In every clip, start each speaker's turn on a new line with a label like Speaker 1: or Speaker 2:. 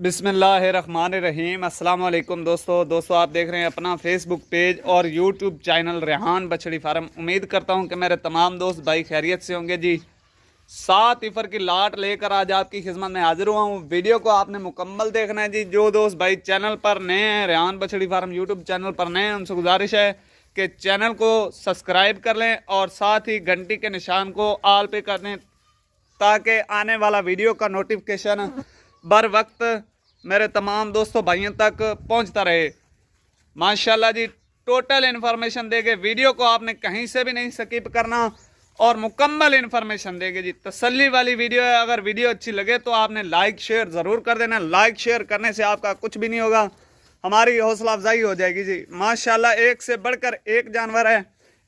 Speaker 1: बिस्मिल्लाहिर्रहमानिर्रहीम। अस्सलाम वालेकुम दोस्तों आप देख रहे हैं अपना फेसबुक पेज और यूट्यूब चैनल रेहान बछड़ी फार्म। उम्मीद करता हूं कि मेरे तमाम दोस्त भाई खैरियत से होंगे जी। 7 इफ़र की लाट लेकर आज आपकी खिदमत में हाजिर हुआ हूं। वीडियो को आपने मुकम्मल देखना है जी। जो दोस्त भाई चैनल पर नए हैं, रेहान बछड़ी फार्म यूट्यूब चैनल पर नए हैं, उनसे गुजारिश है कि चैनल को सब्सक्राइब कर लें और साथ ही घंटी के निशान को ऑल पे कर दें ताकि आने वाला वीडियो का नोटिफिकेशन बर वक्त मेरे तमाम दोस्तों भाइयों तक पहुंचता रहे। माशाल्लाह जी, टोटल इन्फॉर्मेशन देंगे। वीडियो को आपने कहीं से भी नहीं स्किप करना और मुकम्मल इन्फॉर्मेशन देंगे जी। तसल्ली वाली वीडियो है। अगर वीडियो अच्छी लगे तो आपने लाइक शेयर ज़रूर कर देना। लाइक शेयर करने से आपका कुछ भी नहीं होगा, हमारी हौसला अफजाई हो जाएगी जी। माशाल्लाह एक से बढ़कर एक जानवर है,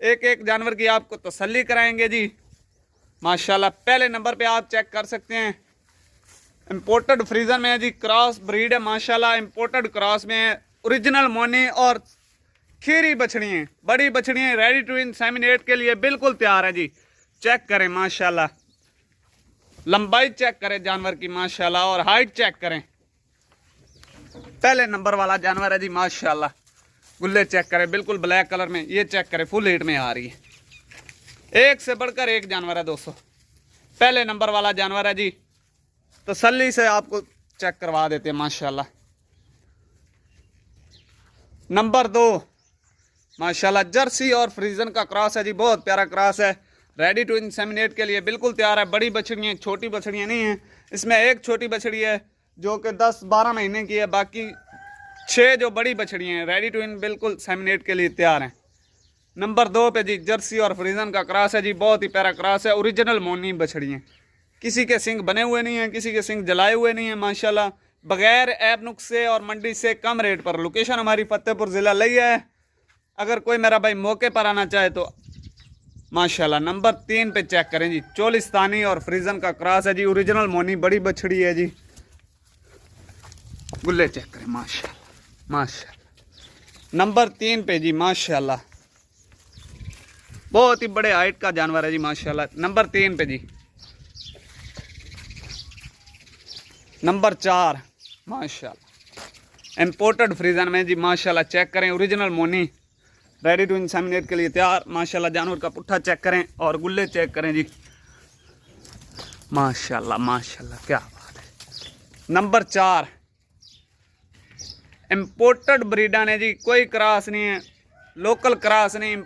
Speaker 1: एक एक जानवर की आपको तसल्ली कराएंगे जी। माशाल्लाह पहले नंबर पे आप चेक कर सकते हैं, इंपोर्टेड फ्रीजन में है जी, क्रॉस ब्रीड है। माशाल्लाह इंपोर्टेड क्रॉस में है, ओरिजिनल मोनी और खीरी बछड़ियाँ, बड़ी बछड़ियाँ रेडी टू इंसेमिनेट के लिए बिल्कुल तैयार है जी। चेक करें माशाल्लाह, लंबाई चेक करें जानवर की माशाल्लाह और हाइट चेक करें। पहले नंबर वाला जानवर है जी माशाल्लाह। गुल्ले चेक करें बिल्कुल ब्लैक कलर में, ये चेक करें फुल हीट में आ रही है। एक से बढ़कर एक जानवर है दोस्तों। पहले नंबर वाला जानवर है जी, तसल्ली से आपको चेक करवा देते हैं माशाल्लाह। नंबर 2 माशाल्लाह जर्सी और फ्रीजन का क्रॉस है जी, बहुत प्यारा क्रॉस है। रेडी टू इंसेमिनेट के लिए बिल्कुल तैयार है। बड़ी बछड़ियाँ, छोटी बछड़ियाँ नहीं हैं। इसमें एक छोटी बछड़ी है जो कि 10-12 महीने की है, बाकी 6 जो बड़ी बछड़ियाँ हैं रेडी टू इन बिल्कुल सेमिनेट के लिए तैयार हैं। नंबर 2 पे जी जर्सी और फ्रीजन का क्रॉस है जी, बहुत ही प्यारा क्रॉस है। ओरिजिनल मोनी बछड़ियाँ, किसी के सिंग बने हुए नहीं हैं, किसी के सिंग जलाए हुए नहीं हैं। माशाल्लाह बगैर ऐब नुक्स से और मंडी से कम रेट पर। लोकेशन हमारी फतेहपुर ज़िला लिया है। अगर कोई मेरा भाई मौके पर आना चाहे तो माशाल्लाह। नंबर 3 पे चेक करें जी, चोलिस्तानी और फ्रीजन का क्रॉस है जी, ओरिजिनल मोनी बड़ी बछड़ी है जी। गुल्ले चेक करें माशाल्लाह माशाल्लाह। नंबर 3 पे जी माशाल्लाह, बहुत ही बड़े हाइट का जानवर है जी माशाल्लाह। नंबर 3 पे जी। नंबर 4 माशाल्लाह इंपोर्टेड फ्रीजन में जी माशाल्लाह। चेक करें ओरिजिनल मोनी रेडी टू इंसेमिनेट के लिए तैयार। माशाल्लाह जानवर का पुट्ठा चेक करें और गुल्ले चेक करें जी माशाल्लाह माशाल्लाह, क्या बात है। नंबर 4 इंपोर्टेड ब्रीडा ने जी, कोई क्रॉस नहीं है, लोकल क्रॉस नहीं,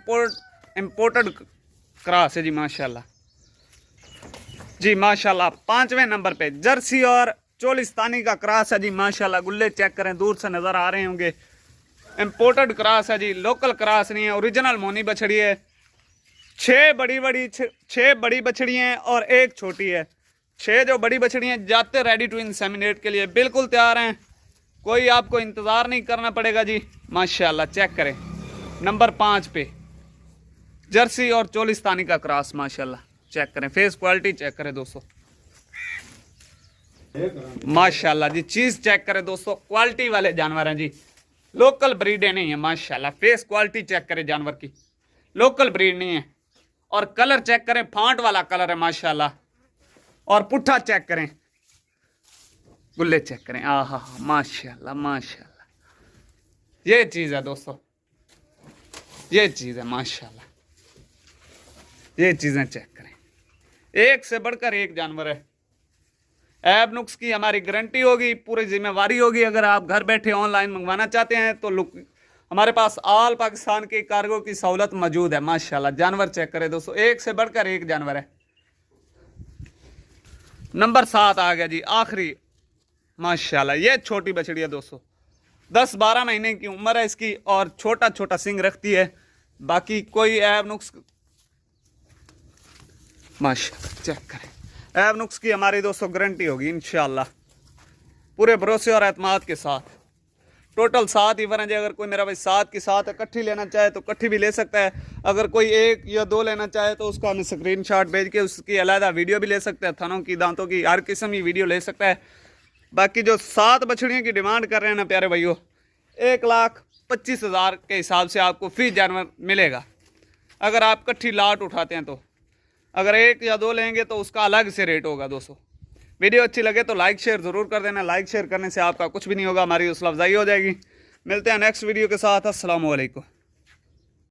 Speaker 1: इंपोर्टेड क्रॉस है जी माशाल्लाह जी माशाल्लाह। 5वें नंबर पे जर्सी और चोलिस्तानी का क्रॉस है जी माशाल्लाह। गुल्ले चेक करें, दूर से नज़र आ रहे होंगे। इंपोर्टेड क्रॉस है जी, लोकल क्रॉस नहीं है, ओरिजिनल मोनी बछड़ी है। 6 बड़ी बछड़ी हैं और एक छोटी है। 6 जो बड़ी बछड़ी हैं जाते रेडी टू इंसेमिनेट के लिए बिल्कुल तैयार हैं। कोई आपको इंतज़ार नहीं करना पड़ेगा जी माशाल्लाह। चेक करें नंबर 5 पे जर्सी और चोलिस्तानी का क्रॉस माशाल्लाह। चेक करें फेस क्वालिटी चेक करें दोस्तों माशाल्लाह जी। चीज़ चेक करें दोस्तों, क्वालिटी वाले जानवर हैं जी, लोकल ब्रीडें नहीं है माशाल्लाह। फेस क्वालिटी चेक करें जानवर की, लोकल ब्रीड नहीं है। और कलर चेक करें, फांट वाला कलर है माशाल्लाह। और पुट्ठा चेक करें, गुल्ले चेक करें, आहा माशाल्लाह माशाल्लाह। ये चीज़ है दोस्तों, ये चीज़ है माशाल्लाह। ये चीज़ें चेक करें, एक से बढ़कर एक जानवर है। ऐब नुक्स की हमारी गारंटी होगी, पूरी जिम्मेवारी होगी। अगर आप घर बैठे ऑनलाइन मंगवाना चाहते हैं तो हमारे पास ऑल पाकिस्तान की कार्गो की सहूलत मौजूद है माशाल्लाह। जानवर चेक करें दोस्तों, एक से बढ़कर एक जानवर है। नंबर 7 आ गया जी आखिरी माशाल्लाह। ये छोटी बछड़ी है दोस्तों, 10-12 महीने की उम्र है इसकी और छोटा छोटा सिंग रखती है। बाकी कोई ऐब नुक्स माशाल्लाह चेक करें, ऐब नुक्स की हमारी दोस्तों गारंटी होगी इंशाल्लाह, पूरे भरोसे और एतमाद के साथ। टोटल 7 इवर हैं जी। अगर कोई मेरा भाई 7 की 7 इकट्ठी लेना चाहे तो इकट्ठी भी ले सकता है। अगर कोई 1 या 2 लेना चाहे तो उसका हमें स्क्रीनशॉट भेज के उसकी अलहदा वीडियो भी ले सकता है। थनों की, दांतों की, हर किस्म की वीडियो ले सकता है। बाकी जो 7 बछड़ियों की डिमांड कर रहे हैं ना प्यारे भाइयों, 1,25,000 के हिसाब से आपको फ्री जानवर मिलेगा अगर आप इकट्ठी लाट उठाते हैं तो। अगर 1 या 2 लेंगे तो उसका अलग से रेट होगा दोस्तों। वीडियो अच्छी लगे तो लाइक शेयर ज़रूर कर देना। लाइक शेयर करने से आपका कुछ भी नहीं होगा, हमारी हौसला अफजाई हो जाएगी। मिलते हैं नेक्स्ट वीडियो के साथ। अस्सलाम वालेकुम।